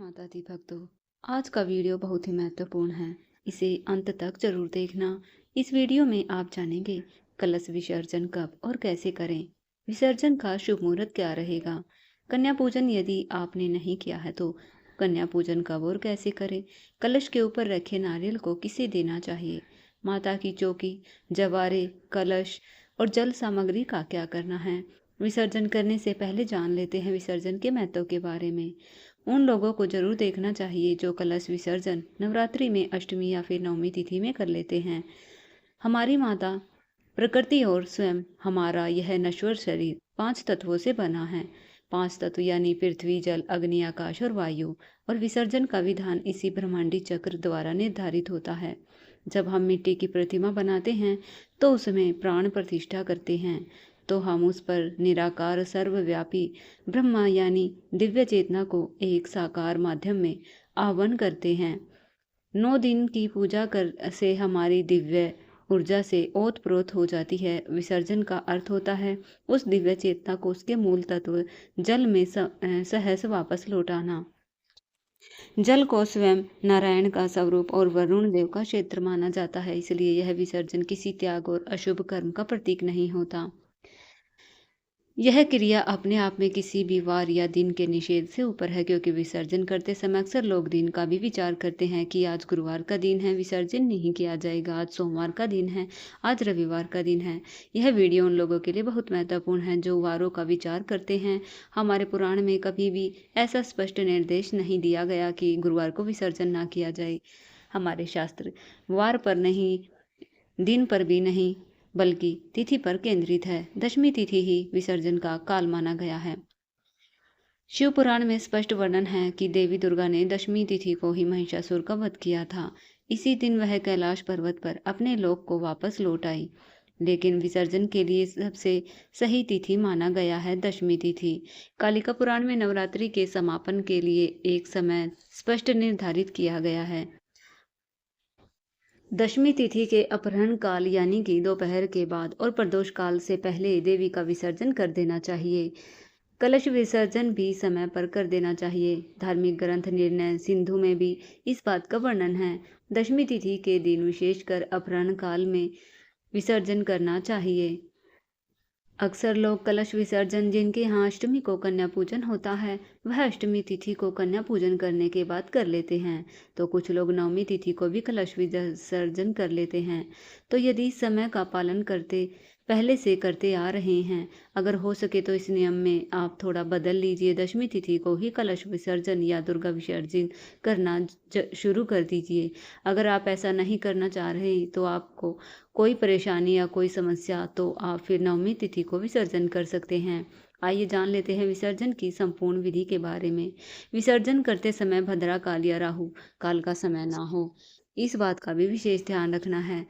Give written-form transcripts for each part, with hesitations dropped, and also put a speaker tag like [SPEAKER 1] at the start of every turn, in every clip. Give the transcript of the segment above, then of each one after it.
[SPEAKER 1] माता दी भक्तों, आज का वीडियो बहुत ही महत्वपूर्ण है। इसे अंत तक जरूर देखना। इस वीडियो में आप जानेंगे कलश विसर्जन कब और कैसे करें। विसर्जन का शुभ मुहूर्त क्या रहेगा। कन्या पूजन यदि आपने नहीं किया है तो कन्या पूजन कब और कैसे करें। कलश के ऊपर रखे नारियल को किसे देना चाहिए। माता की चौकी, जवारे, कलश और जल सामग्री का क्या करना है। विसर्जन करने से पहले जान लेते हैं विसर्जन के महत्व के बारे में। उन लोगों को जरूर देखना चाहिए जो कलश विसर्जन नवरात्रि में अष्टमी या फिर नवमी तिथि में कर लेते हैं। हमारी माता प्रकृति और स्वयं हमारा यह नश्वर शरीर 5 तत्वों से बना है। 5 तत्व यानी पृथ्वी, जल, अग्नि, आकाश और वायु। और विसर्जन का विधान इसी ब्रह्मांडी चक्र द्वारा निर्धारित होता है। जब हम मिट्टी की प्रतिमा बनाते हैं तो उसमें प्राण प्रतिष्ठा करते हैं, तो हम उस पर निराकार सर्वव्यापी ब्रह्मा यानी दिव्य चेतना को एक साकार माध्यम में आह्वान करते हैं। 9 दिन की पूजा कर से हमारी दिव्य ऊर्जा से ओतप्रोत हो जाती है। विसर्जन का अर्थ होता है उस दिव्य चेतना को उसके मूल तत्व जल में सहस वापस लौटाना। जल को स्वयं नारायण का स्वरूप और वरुण देव का क्षेत्र माना जाता है, इसलिए यह विसर्जन किसी त्याग और अशुभ कर्म का प्रतीक नहीं होता। यह क्रिया अपने आप में किसी भी वार या दिन के निषेध से ऊपर है, क्योंकि विसर्जन करते समय अक्सर लोग दिन का भी विचार करते हैं कि आज गुरुवार का दिन है, विसर्जन नहीं किया जाएगा, आज सोमवार का दिन है, आज रविवार का दिन है। यह वीडियो उन लोगों के लिए बहुत महत्वपूर्ण है जो वारों का विचार करते हैं। हमारे पुराण में कभी भी ऐसा स्पष्ट निर्देश नहीं दिया गया कि गुरुवार को विसर्जन ना किया जाए। हमारे शास्त्र वार पर नहीं, दिन पर भी नहीं, बल्कि तिथि पर केंद्रित है। दशमी तिथि ही विसर्जन का काल माना गया है। शिव पुराण में स्पष्ट वर्णन है कि देवी दुर्गा ने दशमी तिथि को ही महिषासुर का वध किया था। इसी दिन वह कैलाश पर्वत पर अपने लोक को वापस लौट आई। लेकिन विसर्जन के लिए सबसे सही तिथि माना गया है दशमी तिथि। कालिका पुराण में नवरात्रि के समापन के लिए एक समय स्पष्ट निर्धारित किया गया है। दशमी तिथि के अपहरण काल यानी कि दोपहर के बाद और प्रदोष काल से पहले देवी का विसर्जन कर देना चाहिए। कलश विसर्जन भी समय पर कर देना चाहिए। धार्मिक ग्रंथ निर्णय सिंधु में भी इस बात का वर्णन है। दशमी तिथि के दिन विशेषकर अपहरण काल में विसर्जन करना चाहिए। अक्सर लोग कलश विसर्जन जिनके यहाँ अष्टमी को कन्या पूजन होता है वह अष्टमी तिथि को कन्या पूजन करने के बाद कर लेते हैं, तो कुछ लोग नवमी तिथि को भी कलश विसर्जन कर लेते हैं। तो यदि इस समय का पालन करते पहले से करते आ रहे हैं, अगर हो सके तो इस नियम में आप थोड़ा बदल लीजिए। दशमी तिथि को ही कलश विसर्जन या दुर्गा विसर्जन करना शुरू कर दीजिए। अगर आप ऐसा नहीं करना चाह रहे तो आपको कोई परेशानी या कोई समस्या, तो आप फिर नवमी तिथि को विसर्जन कर सकते हैं। आइए जान लेते हैं विसर्जन की संपूर्ण विधि के बारे में। विसर्जन करते समय भद्रा काल या राहु काल का समय ना हो, इस बात का भी विशेष ध्यान रखना है।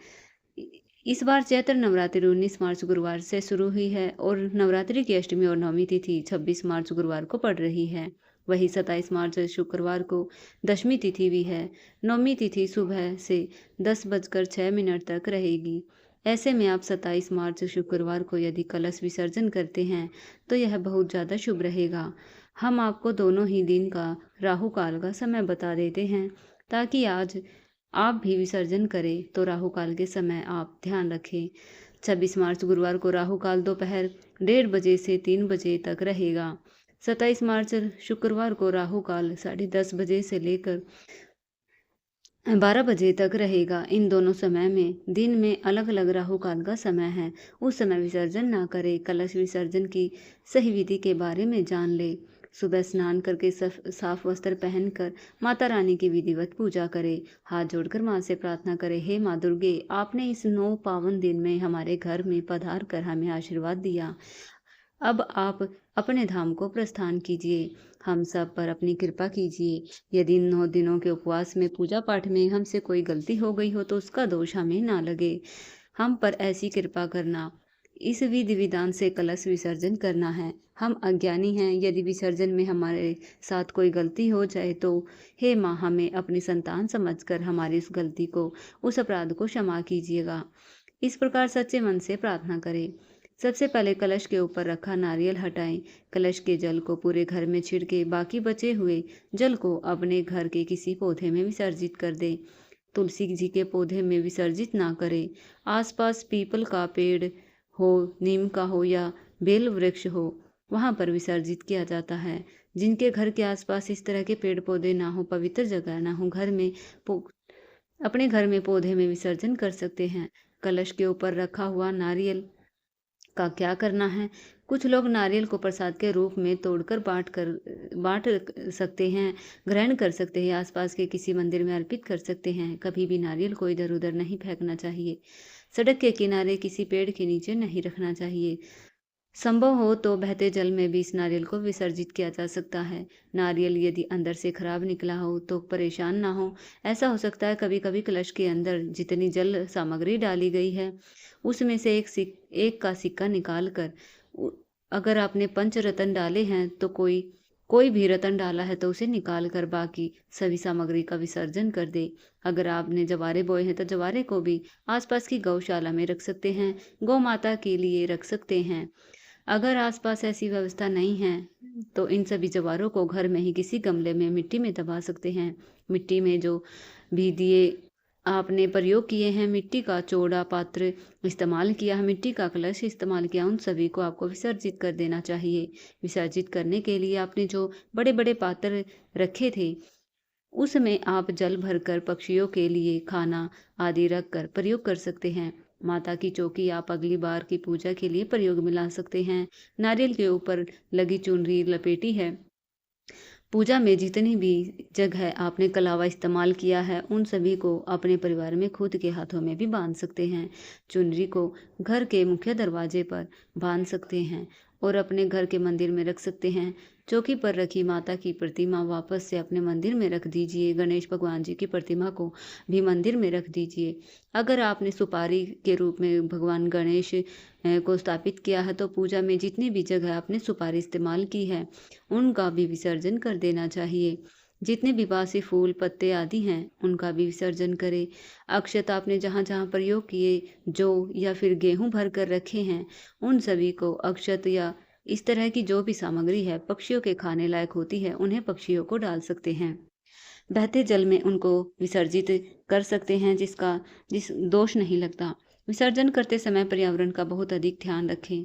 [SPEAKER 1] इस बार चैत्र नवरात्रि 19 मार्च गुरुवार से शुरू हुई है और नवरात्रि की अष्टमी और नवमी तिथि 26 मार्च गुरुवार को पड़ रही है। वही 27 मार्च शुक्रवार को दशमी तिथि भी है। नवमी तिथि सुबह से 10:06 तक रहेगी। ऐसे में आप 27 मार्च शुक्रवार को यदि कलश विसर्जन करते हैं तो यह बहुत ज़्यादा शुभ रहेगा। हम आपको दोनों ही दिन का राहु काल का समय बता देते हैं, ताकि आज आप भी विसर्जन करें तो राहु काल के समय आप ध्यान रखें। 26 मार्च गुरुवार को राहु काल दोपहर 1:30 से 3 बजे तक रहेगा। 27 मार्च शुक्रवार को राहु काल 10:30 बजे से लेकर 12 बजे तक रहेगा। इन दोनों समय में दिन में अलग अलग राहु काल का समय है। उस समय विसर्जन ना करें। कलश विसर्जन की सही विधि के बारे में जान ले। सुबह स्नान करके साफ वस्त्र पहनकर माता रानी की विधिवत पूजा करें। हाथ जोड़कर माँ से प्रार्थना करें, हे माँ दुर्गे, आपने इस 9 पावन दिन में हमारे घर में पधार कर हमें आशीर्वाद दिया। अब आप अपने धाम को प्रस्थान कीजिए। हम सब पर अपनी कृपा कीजिए। यदि इन 9 दिनों के उपवास में पूजा पाठ में हमसे कोई गलती हो गई हो तो उसका दोष हमें ना लगे। हम पर ऐसी कृपा करना। इस विधि विधान से कलश विसर्जन करना है। हम अज्ञानी हैं, यदि विसर्जन में हमारे साथ कोई गलती हो जाए तो हे माँ, हमें अपनी संतान समझकर हमारी उस गलती को, उस अपराध को क्षमा कीजिएगा। इस प्रकार सच्चे मन से प्रार्थना करें। सबसे पहले कलश के ऊपर रखा नारियल हटाएं। कलश के जल को पूरे घर में छिड़के बाकी बचे हुए जल को अपने घर के किसी पौधे में विसर्जित कर दें। तुलसी जी के पौधे में विसर्जित ना करें। आसपास पीपल का पेड़ हो, नीम का हो या बेल वृक्ष हो, वहाँ पर विसर्जित किया जाता है। जिनके घर के आसपास इस तरह के पेड़ पौधे ना हो, पवित्र जगह ना हो, अपने घर में पौधे में विसर्जन कर सकते हैं। कलश के ऊपर रखा हुआ नारियल का क्या करना है? कुछ लोग नारियल को प्रसाद के रूप में तोड़कर बांट सकते हैं, ग्रहण कर सकते हैं, आसपास के किसी मंदिर में अर्पित कर सकते हैं। कभी भी नारियल को इधर उधर नहीं फेंकना चाहिए। सड़क के किनारे किसी पेड़ के नीचे नहीं रखना चाहिए। संभव हो तो बहते जल में भी इस नारियल को विसर्जित किया जा सकता है। नारियल यदि अंदर से खराब निकला हो तो परेशान ना हो। ऐसा हो सकता है कभी कभी कलश के अंदर जितनी जल सामग्री डाली गई है उसमें से एक का सिक्का निकाल कर, अगर आपने पंच रत्न डाले हैं तो कोई भी रत्न डाला है तो उसे निकाल कर बाकी सभी सामग्री का विसर्जन कर दे। अगर आपने जवारे बोए हैं तो जवारे को भी आसपास की गौशाला में रख सकते हैं, गौ माता के लिए रख सकते हैं। अगर आसपास ऐसी व्यवस्था नहीं है तो इन सभी जवारों को घर में ही किसी गमले में मिट्टी में दबा सकते हैं। मिट्टी में जो भी दिए आपने प्रयोग किए हैं, मिट्टी का चौड़ा पात्र इस्तेमाल किया है, मिट्टी का कलश इस्तेमाल किया, उन सभी को आपको विसर्जित कर देना चाहिए। विसर्जित करने के लिए आपने जो बड़े बड़े पात्र रखे थे उसमें आप जल भरकर पक्षियों के लिए खाना आदि रखकर प्रयोग कर सकते हैं। माता की चौकी आप अगली बार की पूजा के लिए प्रयोग में ला सकते हैं। नारियल के ऊपर लगी चुनरी लपेटी है। पूजा में जितनी भी जगह आपने कलावा इस्तेमाल किया है उन सभी को अपने परिवार में खुद के हाथों में भी बांध सकते हैं। चुनरी को घर के मुख्य दरवाजे पर बांध सकते हैं और अपने घर के मंदिर में रख सकते हैं। चौकी पर रखी माता की प्रतिमा वापस से अपने मंदिर में रख दीजिए। गणेश भगवान जी की प्रतिमा को भी मंदिर में रख दीजिए। अगर आपने सुपारी के रूप में भगवान गणेश को स्थापित किया है तो पूजा में जितनी भी जगह आपने सुपारी इस्तेमाल की है उनका भी विसर्जन कर देना चाहिए। जितने भी बासी फूल पत्ते आदि हैं उनका भी विसर्जन करें। अक्षत आपने जहाँ जहाँ प्रयोग किए, जौ या फिर गेहूं भर कर रखे हैं, उन सभी को अक्षत या इस तरह की जो भी सामग्री है पक्षियों के खाने लायक होती है उन्हें पक्षियों को डाल सकते हैं। बहते जल में उनको विसर्जित कर सकते हैं जिस दोष नहीं लगता। विसर्जन करते समय पर्यावरण का बहुत अधिक ध्यान रखें।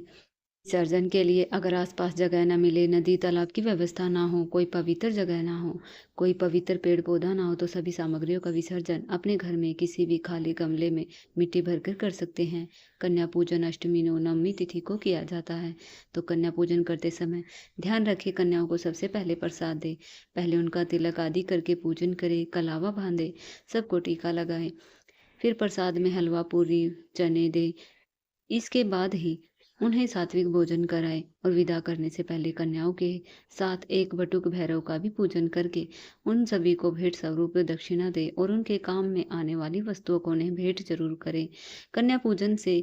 [SPEAKER 1] विसर्जन के लिए अगर आसपास जगह न मिले, नदी तालाब की व्यवस्था ना हो, कोई पवित्र जगह ना हो, कोई पवित्र पेड़ पौधा ना हो तो सभी सामग्रियों का विसर्जन अपने घर में किसी भी खाली गमले में मिट्टी भरकर कर सकते हैं। कन्या पूजन अष्टमी नवमी तिथि को किया जाता है। तो कन्या पूजन करते समय ध्यान रखें कन्याओं को सबसे पहले प्रसाद दे, पहले उनका तिलक आदि करके पूजन करे, कलावा बांधे, सबको टीका लगाए, फिर प्रसाद में हलवा पूरी चने दे। इसके बाद ही उन्हें सात्विक भोजन कराएं और विदा करने से पहले कन्याओं के साथ एक बटुक भैरव का भी पूजन करके उन सभी को भेंट स्वरूप दक्षिणा दे और उनके काम में आने वाली वस्तुओं को उन्हें भेंट जरूर करें। कन्या पूजन से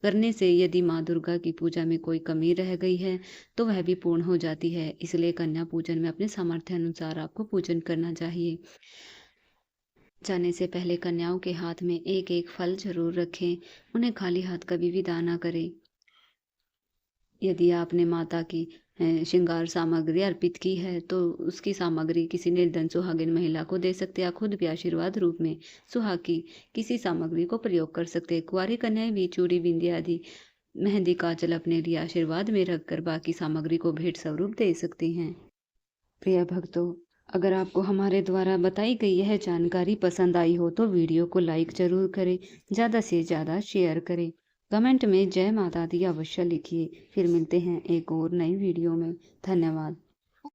[SPEAKER 1] करने से यदि माँ दुर्गा की पूजा में कोई कमी रह गई है तो वह भी पूर्ण हो जाती है। इसलिए कन्या पूजन में अपने सामर्थ्य अनुसार आपको पूजन करना चाहिए। जाने से पहले कन्याओं के हाथ में एक एक फल जरूर रखें। उन्हें खाली हाथ कभी विदा ना करें। यदि आपने माता की श्रृंगार सामग्री अर्पित की है तो उसकी सामग्री किसी निर्धन सुहागिन महिला को दे सकते हैं। खुद भी आशीर्वाद रूप में सुहाग की किसी सामग्री को प्रयोग कर सकते हैं। कुंवारी कन्याएं भी चूड़ी बिंदी आदि मेहंदी काजल अपने लिए आशीर्वाद में रखकर बाकी सामग्री को भेंट स्वरूप दे सकती हैं। प्रिय भक्तों, अगर आपको हमारे द्वारा बताई गई यह जानकारी पसंद आई हो तो वीडियो को लाइक जरूर करें, ज़्यादा से ज़्यादा शेयर करें, कमेंट में जय माता दी अवश्य लिखिए। फिर मिलते हैं एक और नई वीडियो में। धन्यवाद।